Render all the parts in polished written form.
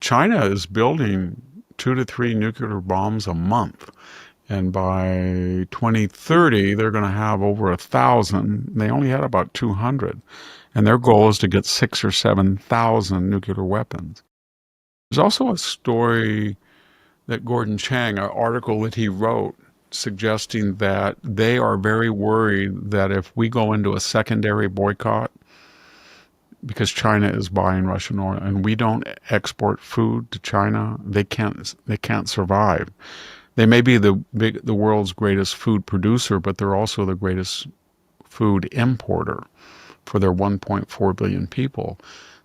China is building 2 to 3 nuclear bombs a month. And by 2030, they're going to have over 1,000. They only had about 200. And their goal is to get 6,000 or 7,000 nuclear weapons. There's also a story that Gordon Chang, an article that he wrote, suggesting that they are very worried that if we go into a secondary boycott, because China is buying Russian oil and we don't export food to China, they can't survive. They may be the world's greatest food producer, but they're also the greatest food importer for their 1.4 billion people.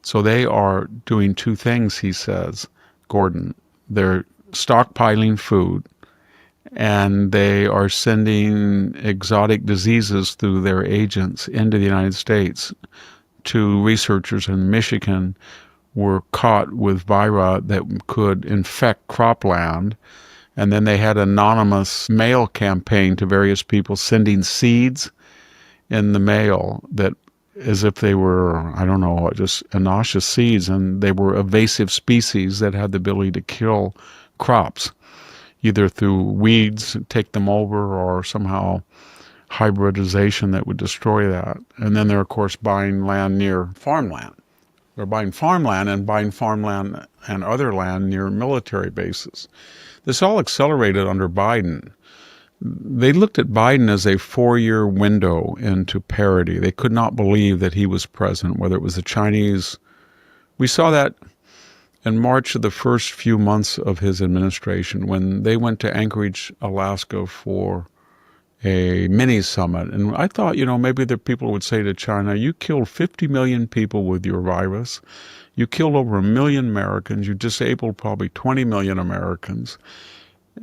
So they are doing two things, he says, Gordon. They're stockpiling food, and they are sending exotic diseases through their agents into the United States. Two researchers in Michigan were caught with vira that could infect cropland, and then they had anonymous mail campaign to various people sending seeds in the mail that as if they were, I don't know, just innocuous seeds, and they were invasive species that had the ability to kill crops, either through weeds, take them over, or somehow hybridization that would destroy that. And then they're, of course, buying land near farmland. They're buying farmland and other land near military bases. This all accelerated under Biden. They looked at Biden as a 4-year window into parity. They could not believe that he was president, whether it was the Chinese. We saw that in March of the first few months of his administration when they went to Anchorage, Alaska for a mini summit. And I thought, maybe the people would say to China, you killed 50 million people with your virus. You killed over 1 million Americans. You disabled probably 20 million Americans.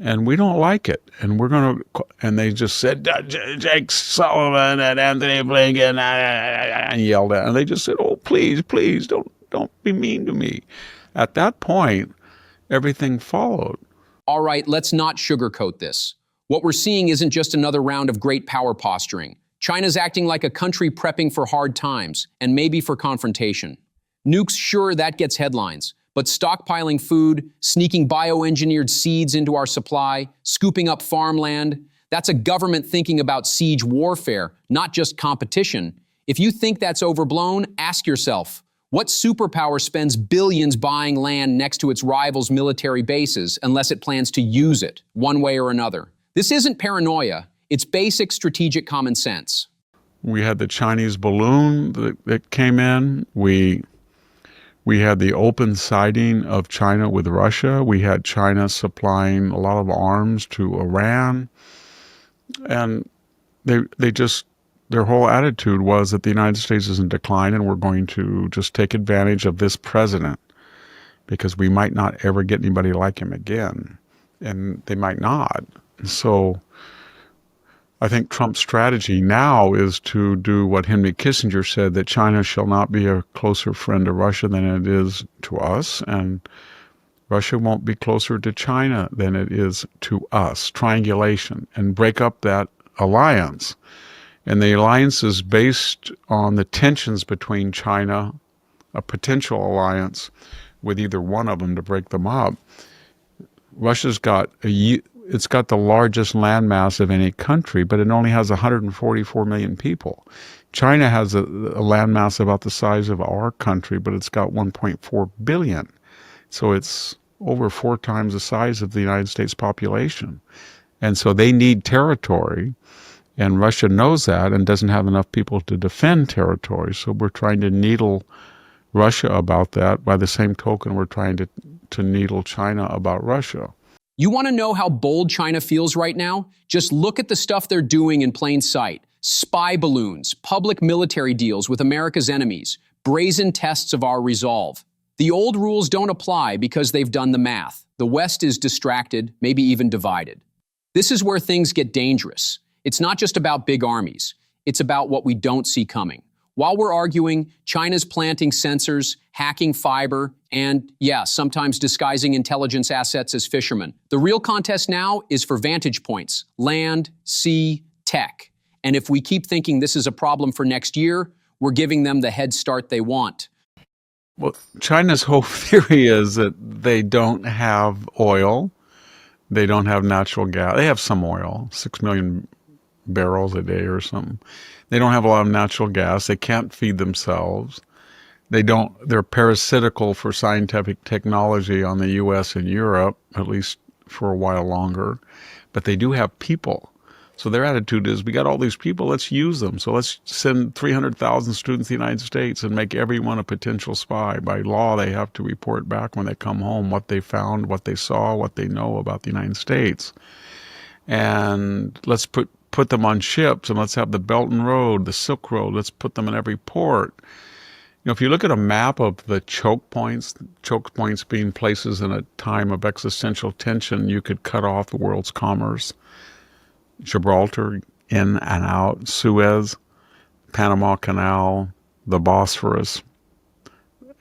And we don't like it. And we're going to, and they just said, Jake Sullivan and Anthony Blinken, and yelled at. And they just said, oh, please, don't be mean to me. At that point, everything followed. All right, let's not sugarcoat this. What we're seeing isn't just another round of great power posturing. China's acting like a country prepping for hard times, and maybe for confrontation. Nukes, sure, that gets headlines. But stockpiling food, sneaking bioengineered seeds into our supply, scooping up farmland, that's a government thinking about siege warfare, not just competition. If you think that's overblown, ask yourself, what superpower spends billions buying land next to its rivals' military bases unless it plans to use it, one way or another? This isn't paranoia, it's basic strategic common sense. We had the Chinese balloon that came in. We had the open siding of China with Russia. We had China supplying a lot of arms to Iran. And their whole attitude was that the United States is in decline and we're going to just take advantage of this president because we might not ever get anybody like him again. And they might not. So I think Trump's strategy now is to do what Henry Kissinger said, that China shall not be a closer friend to Russia than it is to us, and Russia won't be closer to China than it is to us. Triangulation, and break up that alliance. And the alliance is based on the tensions between China, a potential alliance with either one of them to break them up. Russia's got it's got the largest landmass of any country, but it only has 144 million people. China has a landmass about the size of our country, but it's got 1.4 billion. So it's over 4 times the size of the United States population. And so they need territory, and Russia knows that and doesn't have enough people to defend territory. So we're trying to needle Russia about that. By the same token, we're trying to needle China about Russia. You want to know how bold China feels right now? Just look at the stuff they're doing in plain sight. Spy balloons, public military deals with America's enemies, brazen tests of our resolve. The old rules don't apply because they've done the math. The West is distracted, maybe even divided. This is where things get dangerous. It's not just about big armies. It's about what we don't see coming. While we're arguing, China's planting sensors, hacking fiber, and, sometimes disguising intelligence assets as fishermen. The real contest now is for vantage points, land, sea, tech. And if we keep thinking this is a problem for next year, we're giving them the head start they want. Well, China's whole theory is that they don't have oil. They don't have natural gas. They have some oil, 6 million barrels a day or something. They don't have a lot of natural gas. They can't feed themselves. They're parasitical for scientific technology on the US and Europe, at least for a while longer. But they do have people. So their attitude is, we got all these people, let's use them. So let's send 300,000 students to the United States and make everyone a potential spy. By law, they have to report back when they come home what they found, what they saw, what they know about the United States. And let's put them on ships, and let's have the Belt and Road, the Silk Road, let's put them in every port. If you look at a map of the choke points being places in a time of existential tension, you could cut off the world's commerce. Gibraltar, in and out, Suez, Panama Canal, the Bosphorus,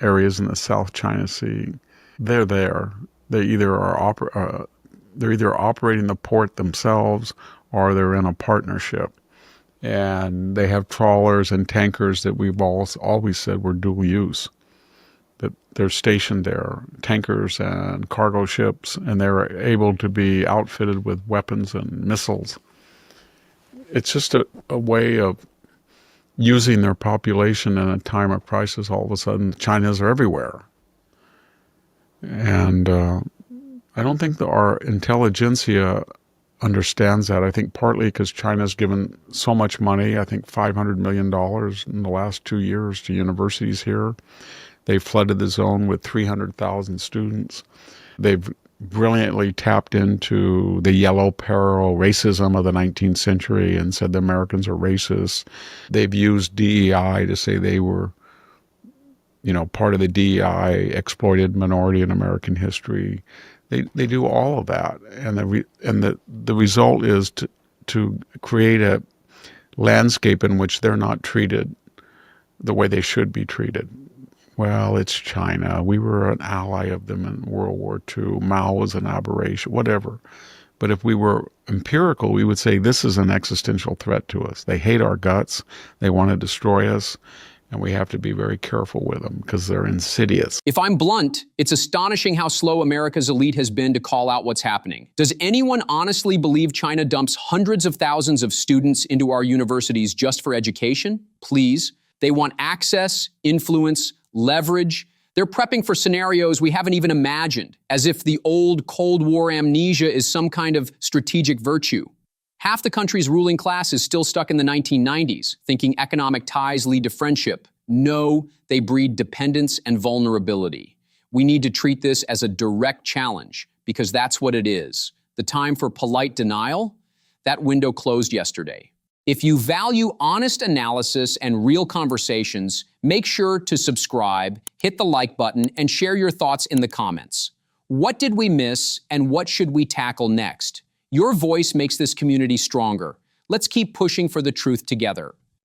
areas in the South China Sea. They're there. They either are they're either operating the port themselves or they're in a partnership. And they have trawlers and tankers that we've always said were dual use. That they're stationed there, tankers and cargo ships, and they're able to be outfitted with weapons and missiles. It's just a way of using their population in a time of crisis. All of a sudden, China's are everywhere. And I don't think that our intelligentsia understands that. I think partly because China's given so much money, I think $500 million in the last 2 years to universities here. They flooded the zone with 300,000 students. They've brilliantly tapped into the yellow peril racism of the 19th century and said the Americans are racist. They've used DEI to say they were, part of the DEI exploited minority in American history. They do all of that, and the result is to create a landscape in which they're not treated the way they should be treated. Well, it's China. We were an ally of them in World War II. Mao was an aberration, whatever. But if we were empirical, we would say this is an existential threat to us. They hate our guts. They want to destroy us. And we have to be very careful with them because they're insidious. If I'm blunt, it's astonishing how slow America's elite has been to call out what's happening. Does anyone honestly believe China dumps hundreds of thousands of students into our universities just for education? Please. They want access, influence, leverage. They're prepping for scenarios we haven't even imagined, as if the old Cold War amnesia is some kind of strategic virtue. Half the country's ruling class is still stuck in the 1990s, thinking economic ties lead to friendship. No, they breed dependence and vulnerability. We need to treat this as a direct challenge, because that's what it is. The time for polite denial? That window closed yesterday. If you value honest analysis and real conversations, make sure to subscribe, hit the like button, and share your thoughts in the comments. What did we miss, and what should we tackle next? Your voice makes this community stronger. Let's keep pushing for the truth together.